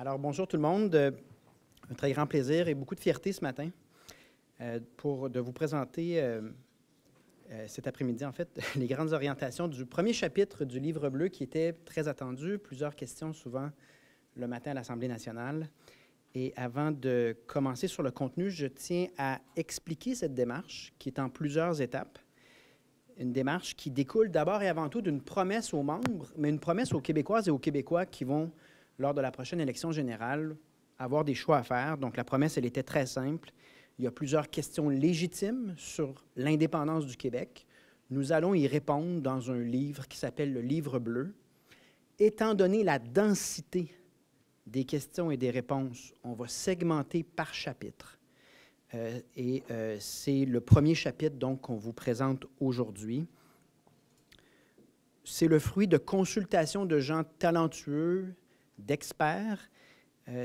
Alors, bonjour tout le monde. Un très grand plaisir et beaucoup de fierté ce matin de vous présenter cet après-midi, en fait, les grandes orientations du premier chapitre du Livre bleu qui était très attendu. Plusieurs questions souvent le matin à l'Assemblée nationale. Et avant de commencer sur le contenu, je tiens à expliquer cette démarche qui est en plusieurs étapes. Une démarche qui découle d'abord et avant tout d'une promesse aux membres, mais une promesse aux Québécoises et aux Québécois qui vont, lors de la prochaine élection générale, avoir des choix à faire. Donc, la promesse, elle était très simple. Il y a plusieurs questions légitimes sur l'indépendance du Québec. Nous allons y répondre dans un livre qui s'appelle le Livre bleu. Étant donné la densité des questions et des réponses, on va segmenter par chapitre. C'est le premier chapitre donc qu'on vous présente aujourd'hui. C'est le fruit de consultations de gens talentueux, d'experts.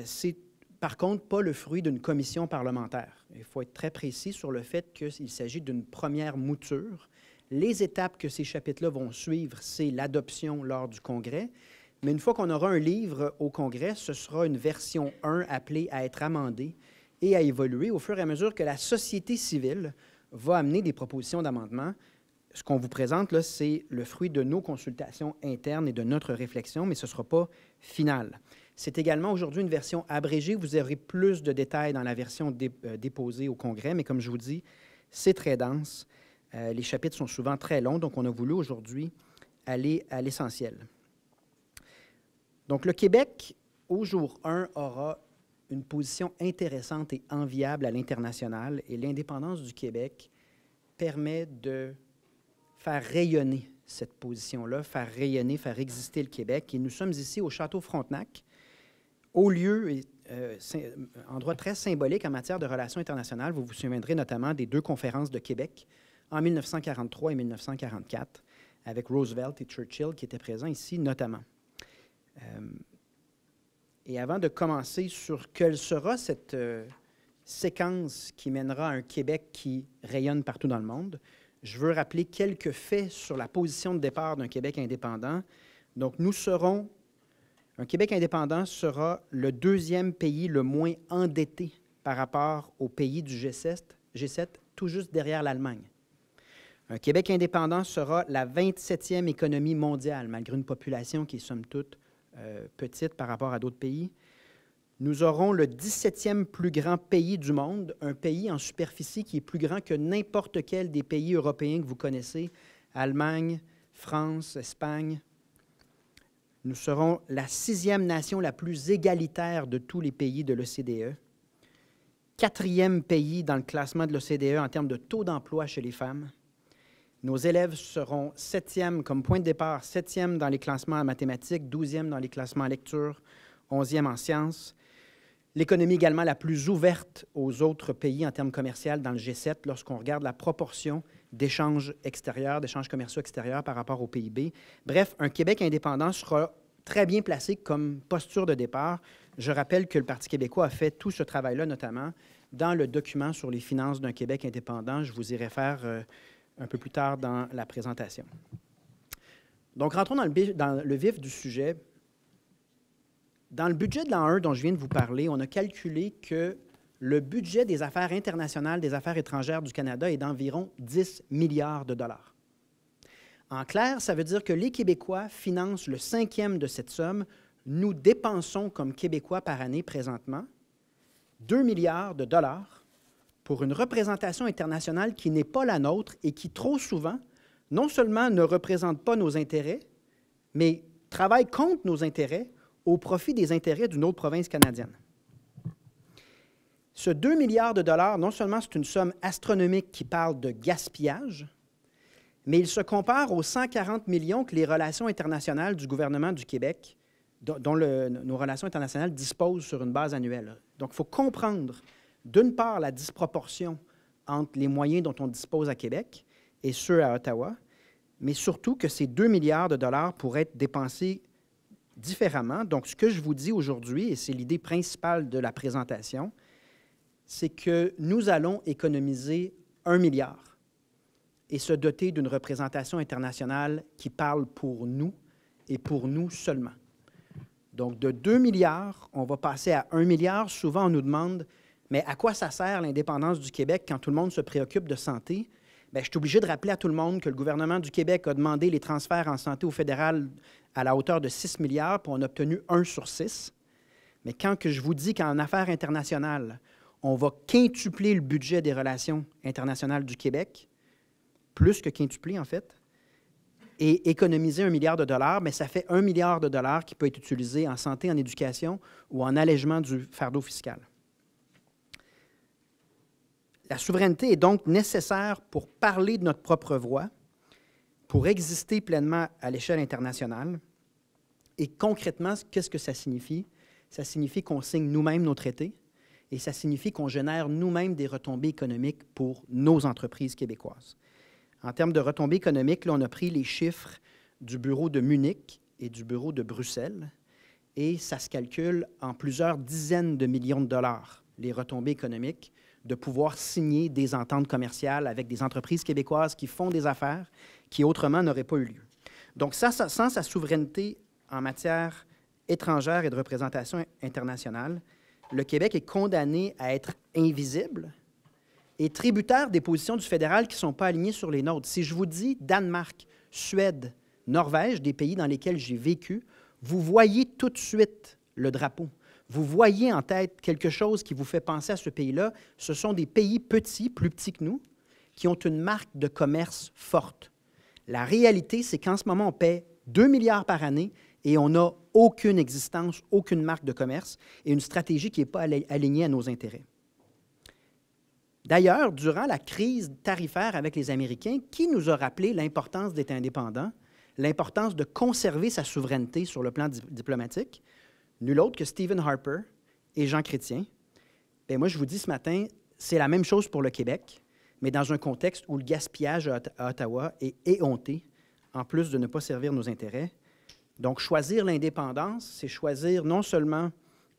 C'est par contre pas le fruit d'une commission parlementaire. Il faut être très précis sur le fait qu'il s'agit d'une première mouture. Les étapes que ces chapitres-là vont suivre, c'est l'adoption lors du Congrès. Mais une fois qu'on aura un livre au Congrès, ce sera une version 1 appelée à être amendée et à évoluer au fur et à mesure que la société civile va amener des propositions d'amendement. Ce qu'on vous présente, là, c'est le fruit de nos consultations internes et de notre réflexion, mais ce ne sera pas final. C'est également aujourd'hui une version abrégée. Vous aurez plus de détails dans la version déposée au Congrès, mais comme je vous dis, c'est très dense. Les chapitres sont souvent très longs, donc on a voulu aujourd'hui aller à l'essentiel. Donc, le Québec, au jour 1, aura une position intéressante et enviable à l'international, et l'indépendance du Québec permet de faire rayonner cette position-là, faire rayonner, faire exister le Québec. Et nous sommes ici au Château Frontenac, au lieu, endroit très symbolique en matière de relations internationales. Vous vous souviendrez notamment des deux conférences de Québec en 1943 et 1944, avec Roosevelt et Churchill qui étaient présents ici notamment. Et avant de commencer sur quelle sera cette séquence qui mènera à un Québec qui rayonne partout dans le monde, je veux rappeler quelques faits sur la position de départ d'un Québec indépendant. Donc, un Québec indépendant sera le deuxième pays le moins endetté par rapport aux pays du G7, tout juste derrière l'Allemagne. Un Québec indépendant sera la 27e économie mondiale, malgré une population qui est somme toute petite par rapport à d'autres pays. Nous aurons le 17e plus grand pays du monde, un pays en superficie qui est plus grand que n'importe quel des pays européens que vous connaissez, Allemagne, France, Espagne. Nous serons la 6e nation la plus égalitaire de tous les pays de l'OCDE, 4e pays dans le classement de l'OCDE en termes de taux d'emploi chez les femmes. Nos élèves seront 7e comme point de départ, 7e dans les classements en mathématiques, 12e dans les classements en lecture, 11e en sciences. L'économie également la plus ouverte aux autres pays en termes commerciaux dans le G7 lorsqu'on regarde la proportion d'échanges extérieurs, d'échanges commerciaux extérieurs par rapport au PIB. Bref, un Québec indépendant sera très bien placé comme posture de départ. Je rappelle que le Parti québécois a fait tout ce travail-là, notamment dans le document sur les finances d'un Québec indépendant. Je vous y réfère un peu plus tard dans la présentation. Donc, rentrons dans le vif du sujet. Dans le budget de l'an 1 dont je viens de vous parler, on a calculé que le budget des affaires internationales, des affaires étrangères du Canada est d'environ 10 milliards de dollars. En clair, ça veut dire que les Québécois financent le 5e de cette somme. Nous dépensons comme Québécois par année présentement 2 milliards de dollars pour une représentation internationale qui n'est pas la nôtre et qui, trop souvent, non seulement ne représente pas nos intérêts, mais travaille contre nos intérêts au profit des intérêts d'une autre province canadienne. Ce 2 milliards de dollars, non seulement c'est une somme astronomique qui parle de gaspillage, mais il se compare aux 140 millions que les relations internationales du gouvernement du Québec, dont nos relations internationales disposent sur une base annuelle. Donc, il faut comprendre d'une part, la disproportion entre les moyens dont on dispose à Québec et ceux à Ottawa, mais surtout que ces 2 milliards de dollars pourraient être dépensés différemment. Donc, ce que je vous dis aujourd'hui, et c'est l'idée principale de la présentation, c'est que nous allons économiser 1 milliard et se doter d'une représentation internationale qui parle pour nous et pour nous seulement. Donc, de 2 milliards, on va passer à 1 milliard. Souvent, on nous demande, mais à quoi ça sert l'indépendance du Québec quand tout le monde se préoccupe de santé? Bien, je suis obligé de rappeler à tout le monde que le gouvernement du Québec a demandé les transferts en santé au fédéral à la hauteur de 6 milliards, puis on a obtenu 1 sur 6. Mais quand que je vous dis qu'en affaires internationales, on va quintupler le budget des relations internationales du Québec, plus que quintupler en fait, et économiser 1 milliard de dollars, mais ça fait 1 milliard de dollars qui peut être utilisé en santé, en éducation ou en allègement du fardeau fiscal. La souveraineté est donc nécessaire pour parler de notre propre voix, pour exister pleinement à l'échelle internationale. Et concrètement, qu'est-ce que ça signifie? Ça signifie qu'on signe nous-mêmes nos traités et ça signifie qu'on génère nous-mêmes des retombées économiques pour nos entreprises québécoises. En termes de retombées économiques, là, on a pris les chiffres du bureau de Munich et du bureau de Bruxelles et ça se calcule en plusieurs dizaines de millions de dollars, les retombées économiques, de pouvoir signer des ententes commerciales avec des entreprises québécoises qui font des affaires qui autrement n'auraient pas eu lieu. Donc, sans sa souveraineté en matière étrangère et de représentation internationale, le Québec est condamné à être invisible et tributaire des positions du fédéral qui ne sont pas alignées sur les nôtres. Si je vous dis Danemark, Suède, Norvège, des pays dans lesquels j'ai vécu, vous voyez tout de suite le drapeau. Vous voyez en tête quelque chose qui vous fait penser à ce pays-là. Ce sont des pays petits, plus petits que nous, qui ont une marque de commerce forte. La réalité, c'est qu'en ce moment, on paie 2 milliards par année et on n'a aucune existence, aucune marque de commerce et une stratégie qui n'est pas alignée à nos intérêts. D'ailleurs, durant la crise tarifaire avec les Américains, qui nous a rappelé l'importance d'être indépendant, l'importance de conserver sa souveraineté sur le plan diplomatique? Nul autre que Stephen Harper et Jean Chrétien. Bien, moi, je vous dis ce matin, c'est la même chose pour le Québec, mais dans un contexte où le gaspillage à Ottawa est éhonté, en plus de ne pas servir nos intérêts. Donc, choisir l'indépendance, c'est choisir non seulement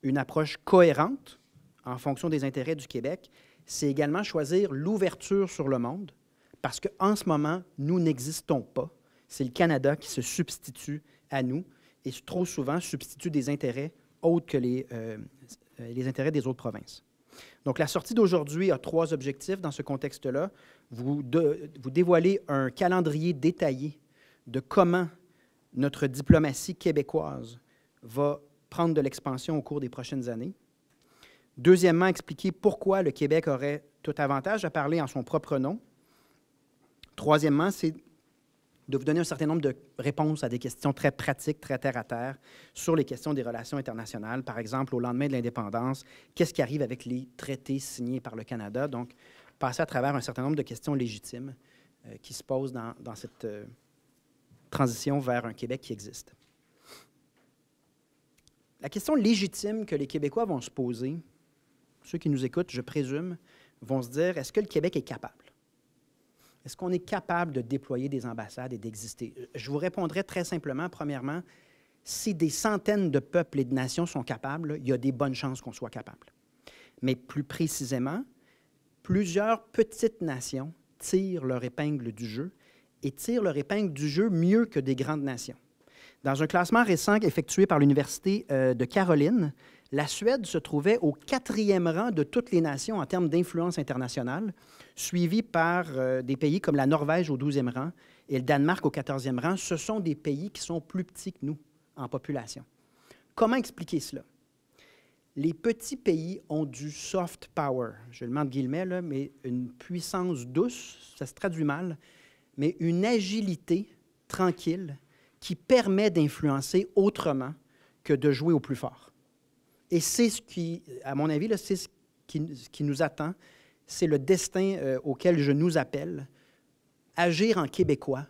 une approche cohérente en fonction des intérêts du Québec, c'est également choisir l'ouverture sur le monde, parce qu'en ce moment, nous n'existons pas. C'est le Canada qui se substitue à nous et trop souvent substitue des intérêts autres que les intérêts des autres provinces. Donc, la sortie d'aujourd'hui a 3 objectifs dans ce contexte-là. Vous dévoilez un calendrier détaillé de comment notre diplomatie québécoise va prendre de l'expansion au cours des prochaines années. Deuxièmement, expliquer pourquoi le Québec aurait tout avantage à parler en son propre nom. Troisièmement, c'est de vous donner un certain nombre de réponses à des questions très pratiques, très terre-à-terre, sur les questions des relations internationales. Par exemple, au lendemain de l'indépendance, qu'est-ce qui arrive avec les traités signés par le Canada? Donc, passer à travers un certain nombre de questions légitimes qui se posent dans cette transition vers un Québec qui existe. La question légitime que les Québécois vont se poser, ceux qui nous écoutent, je présume, vont se dire, est-ce que le Québec est capable? Est-ce qu'on est capable de déployer des ambassades et d'exister? Je vous répondrai très simplement, premièrement, si des centaines de peuples et de nations sont capables, il y a des bonnes chances qu'on soit capable. Mais plus précisément, plusieurs petites nations tirent leur épingle du jeu et tirent leur épingle du jeu mieux que des grandes nations. Dans un classement récent effectué par l'Université de Caroline, la Suède se trouvait au 4e rang de toutes les nations en termes d'influence internationale, suivi par des pays comme la Norvège au 12e rang et le Danemark au 14e rang. Ce sont des pays qui sont plus petits que nous en population. Comment expliquer cela? Les petits pays ont du soft power, je le mets entre guillemets, là, mais une puissance douce, ça se traduit mal, mais une agilité tranquille qui permet d'influencer autrement que de jouer au plus fort. Et c'est ce qui, à mon avis, là, c'est ce qui nous attend, c'est le destin auquel je nous appelle, agir en québécois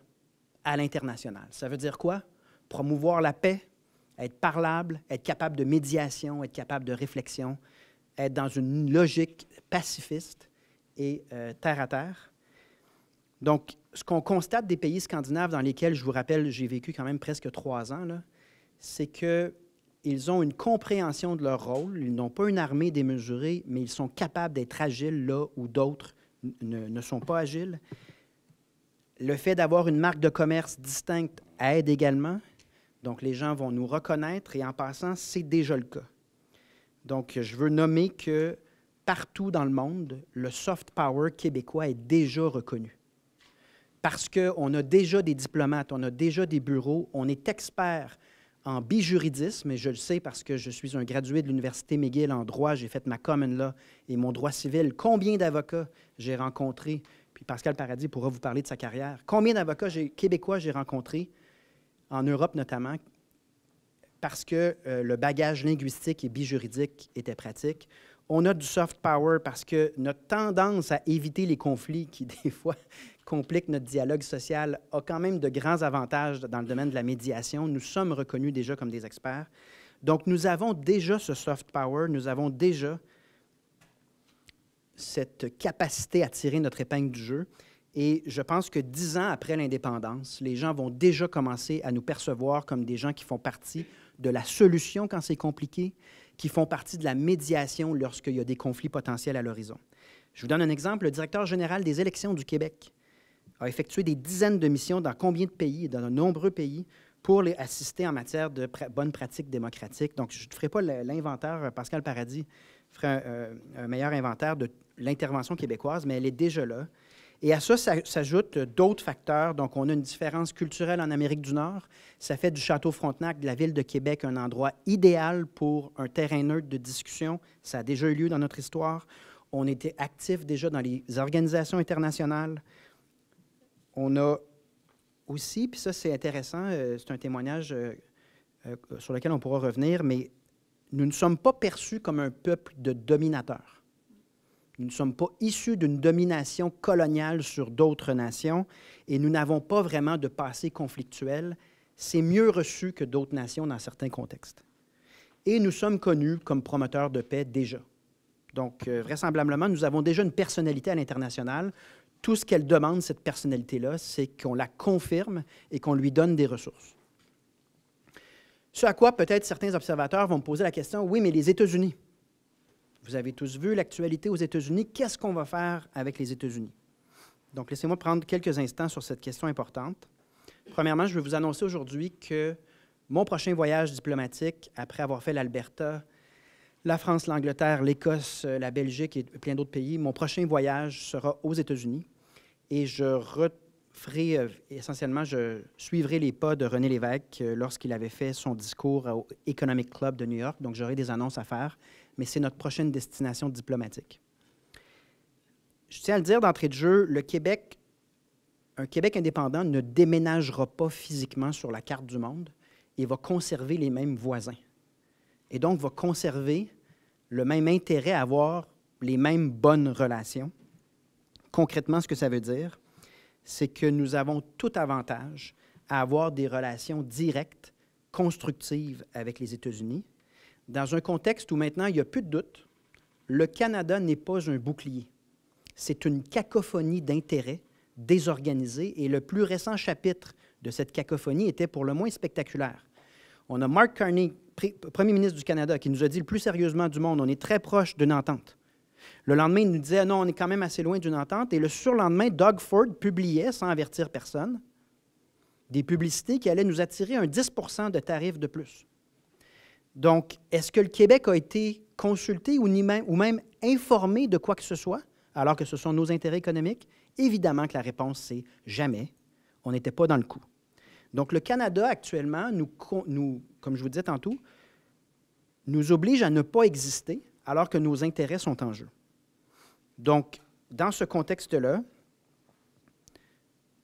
à l'international. Ça veut dire quoi? Promouvoir la paix, être parlable, être capable de médiation, être capable de réflexion, être dans une logique pacifiste et terre à terre. Donc, ce qu'on constate des pays scandinaves dans lesquels, je vous rappelle, j'ai vécu quand même presque 3 ans, là, c'est qu'ils ont une compréhension de leur rôle. Ils n'ont pas une armée démesurée, mais ils sont capables d'être agiles là où d'autres ne sont pas agiles. Le fait d'avoir une marque de commerce distincte aide également. Donc, les gens vont nous reconnaître et en passant, c'est déjà le cas. Donc, je veux nommer que partout dans le monde, le soft power québécois est déjà reconnu. Parce qu'on a déjà des diplomates, on a déjà des bureaux, on est expert en bijuridisme, et je le sais parce que je suis un gradué de l'Université McGill en droit, j'ai fait ma common law et mon droit civil. Combien d'avocats j'ai rencontrés, puis Pascal Paradis pourra vous parler de sa carrière, combien d'avocats québécois j'ai rencontrés, en Europe notamment, parce que le bagage linguistique et bijuridique était pratique. On a du soft power parce que notre tendance à éviter les conflits qui, des fois, compliquent notre dialogue social a quand même de grands avantages dans le domaine de la médiation. Nous sommes reconnus déjà comme des experts. Donc, nous avons déjà ce soft power, nous avons déjà cette capacité à tirer notre épingle du jeu. Et je pense que 10 ans après l'indépendance, les gens vont déjà commencer à nous percevoir comme des gens qui font partie de la solution quand c'est compliqué, qui font partie de la médiation lorsqu'il y a des conflits potentiels à l'horizon. Je vous donne un exemple. Le directeur général des élections du Québec a effectué des dizaines de missions dans combien de pays, dans de nombreux pays, pour les assister en matière de bonnes pratiques démocratiques. Donc, je ne ferai pas l'inventaire, Pascal Paradis ferait un meilleur inventaire de l'intervention québécoise, mais elle est déjà là. Et à ça s'ajoutent d'autres facteurs. Donc, on a une différence culturelle en Amérique du Nord. Ça fait du Château Frontenac, de la Ville de Québec, un endroit idéal pour un terrain neutre de discussion. Ça a déjà eu lieu dans notre histoire. On était actifs déjà dans les organisations internationales. On a aussi, puis ça c'est intéressant, c'est un témoignage sur lequel on pourra revenir, mais nous ne sommes pas perçus comme un peuple de dominateurs. Nous ne sommes pas issus d'une domination coloniale sur d'autres nations et nous n'avons pas vraiment de passé conflictuel. C'est mieux reçu que d'autres nations dans certains contextes. Et nous sommes connus comme promoteurs de paix déjà. Donc, vraisemblablement, nous avons déjà une personnalité à l'international. Tout ce qu'elle demande, cette personnalité-là, c'est qu'on la confirme et qu'on lui donne des ressources. Ce à quoi peut-être certains observateurs vont me poser la question, oui, mais les États-Unis, vous avez tous vu l'actualité aux États-Unis. Qu'est-ce qu'on va faire avec les États-Unis? Donc, laissez-moi prendre quelques instants sur cette question importante. Premièrement, je vais vous annoncer aujourd'hui que mon prochain voyage diplomatique, après avoir fait l'Alberta, la France, l'Angleterre, l'Écosse, la Belgique et plein d'autres pays, mon prochain voyage sera aux États-Unis. Et je essentiellement, je suivrai les pas de René Lévesque lorsqu'il avait fait son discours au Economic Club de New York. Donc, j'aurai des annonces à faire. Mais c'est notre prochaine destination diplomatique. Je tiens à le dire d'entrée de jeu, un Québec indépendant ne déménagera pas physiquement sur la carte du monde et va conserver les mêmes voisins. Et donc va conserver le même intérêt à avoir les mêmes bonnes relations. Concrètement, ce que ça veut dire, c'est que nous avons tout avantage à avoir des relations directes, constructives avec les États-Unis, dans un contexte où maintenant il n'y a plus de doute, le Canada n'est pas un bouclier. C'est une cacophonie d'intérêts désorganisés et le plus récent chapitre de cette cacophonie était pour le moins spectaculaire. On a Mark Carney, premier ministre du Canada, qui nous a dit le plus sérieusement du monde, on est très proche d'une entente. Le lendemain, il nous disait non, on est quand même assez loin d'une entente. Et le surlendemain, Doug Ford publiait, sans avertir personne, des publicités qui allaient nous attirer un 10 % de tarifs de plus. Donc, est-ce que le Québec a été consulté ou même informé de quoi que ce soit, alors que ce sont nos intérêts économiques? Évidemment que la réponse, c'est jamais. On n'était pas dans le coup. Donc, le Canada, actuellement, comme je vous disais tantôt, nous oblige à ne pas exister alors que nos intérêts sont en jeu. Donc, dans ce contexte-là,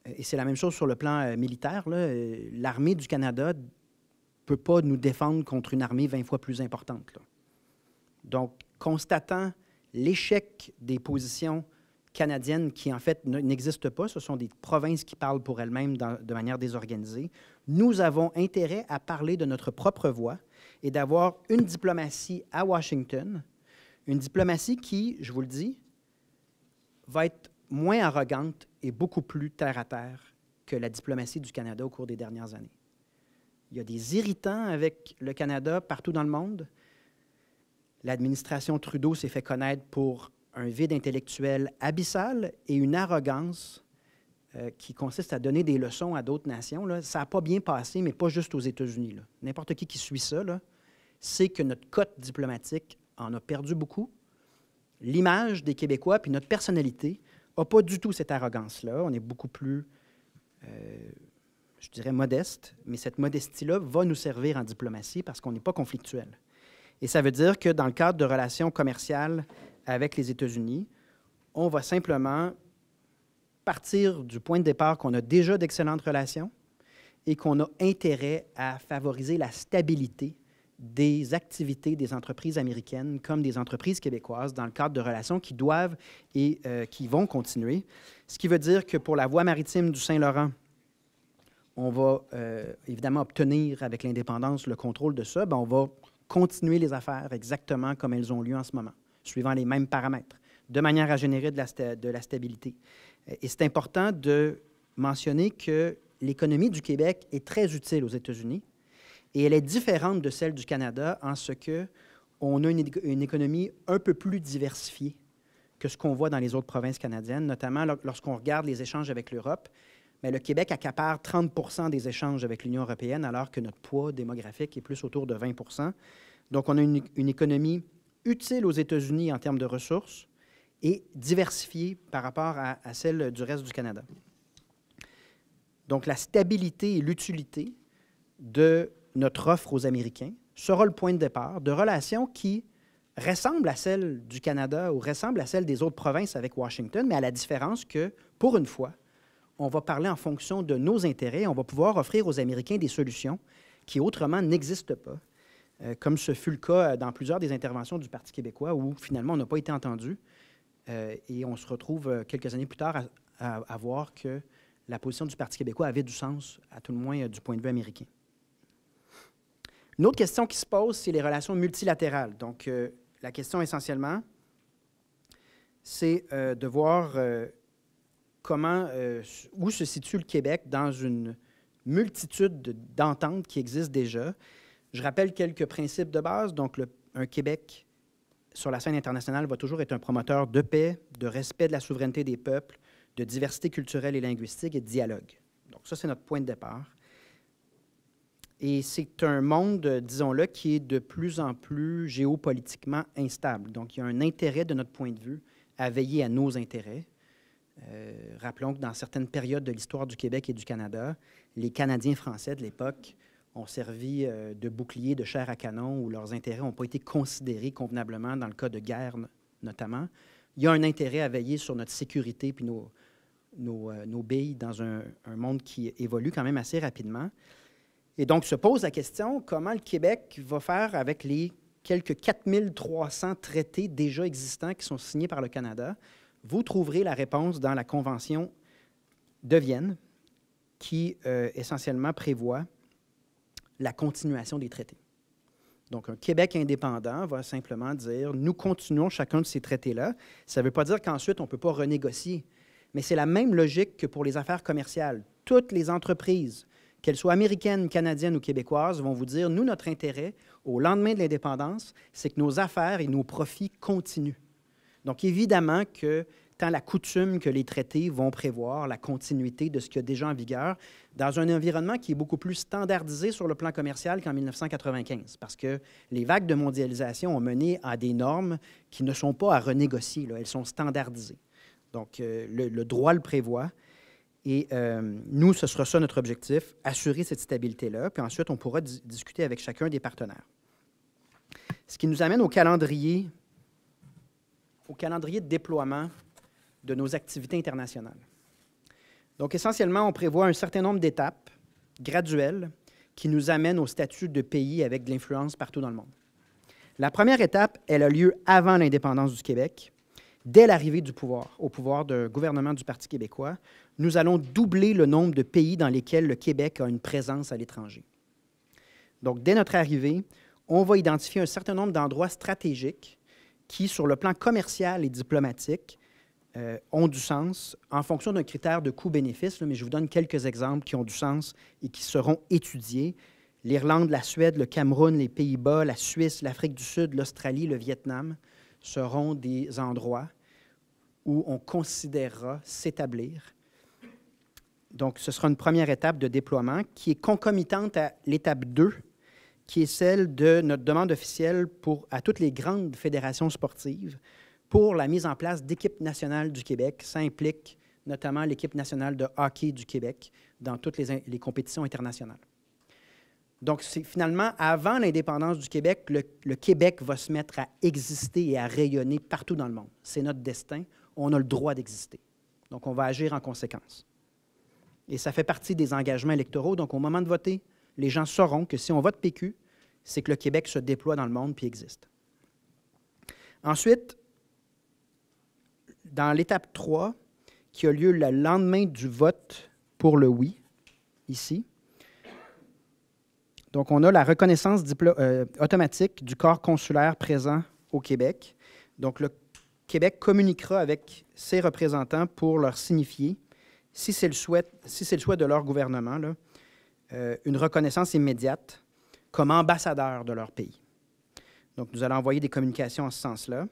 et c'est la même chose sur le plan militaire, l'armée du Canada ne peut pas nous défendre contre une armée 20 fois plus importante. Là. Donc, constatant l'échec des positions canadiennes qui, en fait, n'existent pas, ce sont des provinces qui parlent pour elles-mêmes de manière désorganisée, nous avons intérêt à parler de notre propre voix et d'avoir une diplomatie à Washington, une diplomatie qui, je vous le dis, va être moins arrogante et beaucoup plus terre-à-terre que la diplomatie du Canada au cours des dernières années. Il y a des irritants avec le Canada partout dans le monde. L'administration Trudeau s'est fait connaître pour un vide intellectuel abyssal et une arrogance qui consiste à donner des leçons à d'autres nations, là, ça n'a pas bien passé, mais pas juste aux États-Unis. N'importe qui suit ça, là, sait que notre cote diplomatique en a perdu beaucoup. L'image des Québécois puis notre personnalité n'a pas du tout cette arrogance-là. On est beaucoup plus, je dirais, modeste, mais cette modestie-là va nous servir en diplomatie parce qu'on n'est pas conflictuel. Et ça veut dire que dans le cadre de relations commerciales avec les États-Unis, on va simplement partir du point de départ qu'on a déjà d'excellentes relations et qu'on a intérêt à favoriser la stabilité des activités des entreprises américaines comme des entreprises québécoises dans le cadre de relations qui doivent et qui vont continuer. Ce qui veut dire que pour la voie maritime du Saint-Laurent, on va évidemment obtenir avec l'indépendance le contrôle de ça. Bien, on va continuer les affaires exactement comme elles ont lieu en ce moment, suivant les mêmes paramètres, de manière à générer de la stabilité. Et c'est important de mentionner que l'économie du Québec est très utile aux États-Unis et elle est différente de celle du Canada en ce qu'on a une économie un peu plus diversifiée que ce qu'on voit dans les autres provinces canadiennes, notamment lorsqu'on regarde les échanges avec l'Europe. Mais le Québec accapare 30 des échanges avec l'Union européenne, alors que notre poids démographique est plus autour de 20 Donc, on a une économie utile aux États-Unis en termes de ressources et diversifiée par rapport à celle du reste du Canada. Donc, la stabilité et l'utilité de notre offre aux Américains sera le point de départ de relations qui ressemblent à celles du Canada ou ressemblent à celles des autres provinces avec Washington, mais à la différence que, pour une fois, on va parler en fonction de nos intérêts. On va pouvoir offrir aux Américains des solutions qui autrement n'existent pas, comme ce fut le cas dans plusieurs des interventions du Parti québécois où finalement on n'a pas été entendu et on se retrouve quelques années plus tard à voir que la position du Parti québécois avait du sens, à tout le moins du point de vue américain. Une autre question qui se pose, c'est les relations multilatérales. Donc, la question essentiellement, c'est de voir où se situe le Québec dans une multitude d'ententes qui existent déjà. Je rappelle quelques principes de base. Donc, un Québec sur la scène internationale va toujours être un promoteur de paix, de respect de la souveraineté des peuples, de diversité culturelle et linguistique et de dialogue. Donc, ça, c'est notre point de départ. Et c'est un monde, disons-le, qui est de plus en plus géopolitiquement instable. Donc, il y a un intérêt de notre point de vue à veiller à nos intérêts. Rappelons que dans certaines périodes de l'histoire du Québec et du Canada, les Canadiens français de l'époque ont servi de bouclier de chair à canon où leurs intérêts n'ont pas été considérés convenablement dans le cas de guerre notamment. Il y a un intérêt à veiller sur notre sécurité puis nos billes dans un monde qui évolue quand même assez rapidement. Et donc se pose la question, comment le Québec va faire avec les quelques 4300 traités déjà existants qui sont signés par le Canada? Vous trouverez la réponse dans la Convention de Vienne qui, essentiellement, prévoit la continuation des traités. Donc, un Québec indépendant va simplement dire « nous continuons chacun de ces traités-là ». Ça ne veut pas dire qu'ensuite, on ne peut pas renégocier, mais c'est la même logique que pour les affaires commerciales. Toutes les entreprises, qu'elles soient américaines, canadiennes ou québécoises, vont vous dire « nous, notre intérêt, au lendemain de l'indépendance, c'est que nos affaires et nos profits continuent ». Donc, évidemment que tant la coutume que les traités vont prévoir la continuité de ce qui est déjà en vigueur dans un environnement qui est beaucoup plus standardisé sur le plan commercial qu'en 1995, parce que les vagues de mondialisation ont mené à des normes qui ne sont pas à renégocier, là, elles sont standardisées. Donc, le droit le prévoit. Et nous, ce sera ça notre objectif, assurer cette stabilité-là, puis ensuite, on pourra discuter avec chacun des partenaires. Ce qui nous amène au calendrier de déploiement de nos activités internationales. Donc, essentiellement, on prévoit un certain nombre d'étapes graduelles qui nous amènent au statut de pays avec de l'influence partout dans le monde. La première étape, elle a lieu avant l'indépendance du Québec. Dès l'arrivée au pouvoir du gouvernement du Parti québécois, nous allons doubler le nombre de pays dans lesquels le Québec a une présence à l'étranger. Donc, dès notre arrivée, on va identifier un certain nombre d'endroits stratégiques qui, sur le plan commercial et diplomatique, ont du sens en fonction d'un critère de coût-bénéfice, mais je vous donne quelques exemples qui ont du sens et qui seront étudiés. L'Irlande, la Suède, le Cameroun, les Pays-Bas, la Suisse, l'Afrique du Sud, l'Australie, le Vietnam seront des endroits où on considérera s'établir. Donc, ce sera une première étape de déploiement qui est concomitante à l'étape 2, qui est celle de notre demande officielle à toutes les grandes fédérations sportives pour la mise en place d'équipes nationales du Québec. Ça implique notamment l'équipe nationale de hockey du Québec dans toutes les compétitions internationales. Donc, c'est finalement, avant l'indépendance du Québec, le Québec va se mettre à exister et à rayonner partout dans le monde. C'est notre destin. On a le droit d'exister. Donc, on va agir en conséquence. Et ça fait partie des engagements électoraux. Donc, au moment de voter, les gens sauront que si on vote PQ, c'est que le Québec se déploie dans le monde puis existe. Ensuite, dans l'étape 3, qui a lieu le lendemain du vote pour le oui, ici, donc on a la reconnaissance automatique du corps consulaire présent au Québec. Donc, le Québec communiquera avec ses représentants pour leur signifier, si c'est le souhait de leur gouvernement, là, une reconnaissance immédiate comme ambassadeur de leur pays. Donc, nous allons envoyer des communications en ce sens-là.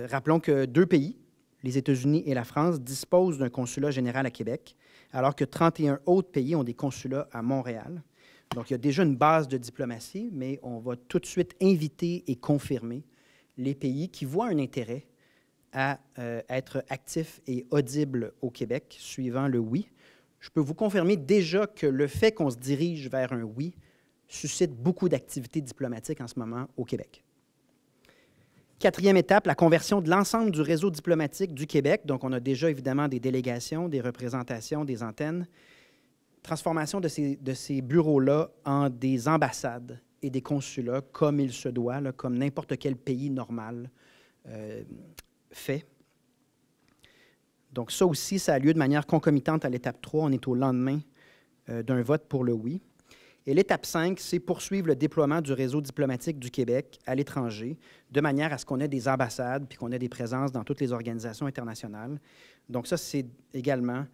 Rappelons que 2 pays, les États-Unis et la France, disposent d'un consulat général à Québec, alors que 31 autres pays ont des consulats à Montréal. Donc, il y a déjà une base de diplomatie, mais on va tout de suite inviter et confirmer les pays qui voient un intérêt à être actifs et audibles au Québec, suivant le oui. Je peux vous confirmer déjà que le fait qu'on se dirige vers un oui suscite beaucoup d'activités diplomatiques en ce moment au Québec. 4e étape, la conversion de l'ensemble du réseau diplomatique du Québec. Donc, on a déjà évidemment des délégations, des représentations, des antennes. Transformation de ces bureaux-là en des ambassades et des consulats, comme il se doit, là, comme n'importe quel pays normal fait. Donc, ça aussi, ça a lieu de manière concomitante à l'étape 3. On est au lendemain d'un vote pour le oui. Et l'étape 5, c'est poursuivre le déploiement du réseau diplomatique du Québec à l'étranger, de manière à ce qu'on ait des ambassades puis qu'on ait des présences dans toutes les organisations internationales. Donc ça, c'est également,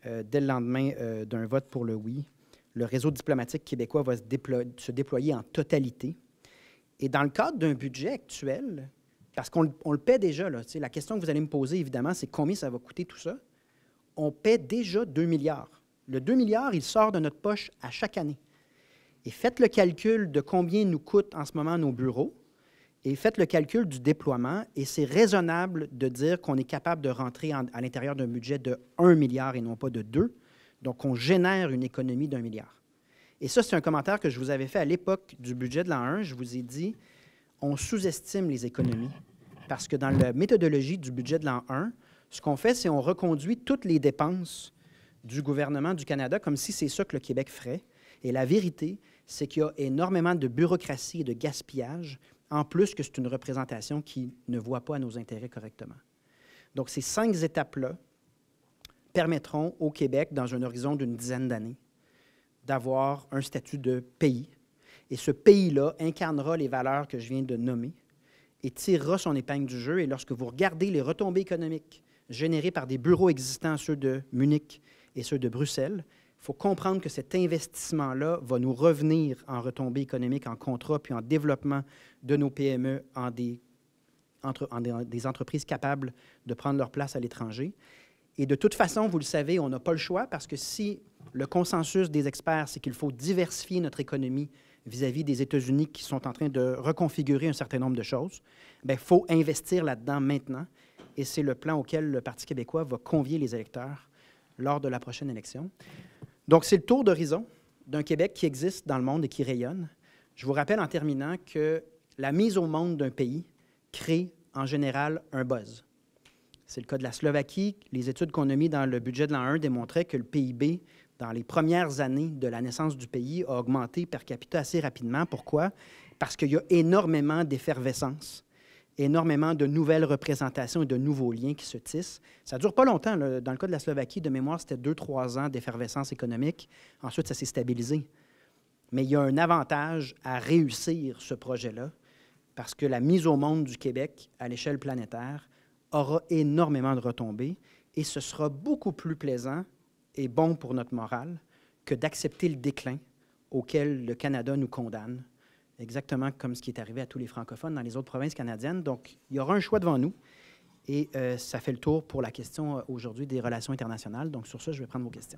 dès le lendemain d'un vote pour le oui, le réseau diplomatique québécois va se déployer en totalité. Et dans le cadre d'un budget actuel, parce qu'on le paie déjà, là, la question que vous allez me poser, évidemment, c'est combien ça va coûter tout ça? On paie déjà 2 milliards. Le 2 milliards, il sort de notre poche à chaque année. Et faites le calcul de combien nous coûtent en ce moment nos bureaux, et faites le calcul du déploiement, et c'est raisonnable de dire qu'on est capable de rentrer à l'intérieur d'un budget de 1 milliard et non pas de 2. Donc, on génère une économie d'1 milliard. Et ça, c'est un commentaire que je vous avais fait à l'époque du budget de l'an 1. Je vous ai dit, on sous-estime les économies, parce que dans la méthodologie du budget de l'an 1, ce qu'on fait, c'est qu'on reconduit toutes les dépenses du gouvernement du Canada comme si c'est ça que le Québec ferait. Et la vérité, c'est qu'il y a énormément de bureaucratie et de gaspillage, en plus que c'est une représentation qui ne voit pas à nos intérêts correctement. Donc, ces 5 étapes-là permettront au Québec, dans un horizon d'une dizaine d'années, d'avoir un statut de pays. Et ce pays-là incarnera les valeurs que je viens de nommer et tirera son épingle du jeu. Et lorsque vous regardez les retombées économiques générées par des bureaux existants, ceux de Munich et ceux de Bruxelles, il faut comprendre que cet investissement-là va nous revenir en retombées économiques, en contrats, puis en développement de nos PME en des entreprises capables de prendre leur place à l'étranger. Et de toute façon, vous le savez, on n'a pas le choix parce que si le consensus des experts, c'est qu'il faut diversifier notre économie vis-à-vis des États-Unis qui sont en train de reconfigurer un certain nombre de choses, bien, il faut investir là-dedans maintenant. Et c'est le plan auquel le Parti québécois va convier les électeurs lors de la prochaine élection. Donc, c'est le tour d'horizon d'un Québec qui existe dans le monde et qui rayonne. Je vous rappelle en terminant que la mise au monde d'un pays crée en général un buzz. C'est le cas de la Slovaquie. Les études qu'on a mises dans le budget de l'an 1 démontraient que le PIB, dans les premières années de la naissance du pays, a augmenté per capita assez rapidement. Pourquoi? Parce qu'il y a énormément d'effervescence, énormément de nouvelles représentations et de nouveaux liens qui se tissent. Ça ne dure pas longtemps. Là. Dans le cas de la Slovaquie, de mémoire, c'était 2-3 ans d'effervescence économique. Ensuite, ça s'est stabilisé. Mais il y a un avantage à réussir ce projet-là parce que la mise au monde du Québec à l'échelle planétaire aura énormément de retombées et ce sera beaucoup plus plaisant et bon pour notre morale que d'accepter le déclin auquel le Canada nous condamne, exactement comme ce qui est arrivé à tous les francophones dans les autres provinces canadiennes. Donc, il y aura un choix devant nous Et ça fait le tour pour la question aujourd'hui des relations internationales. Donc, sur ça, je vais prendre vos questions.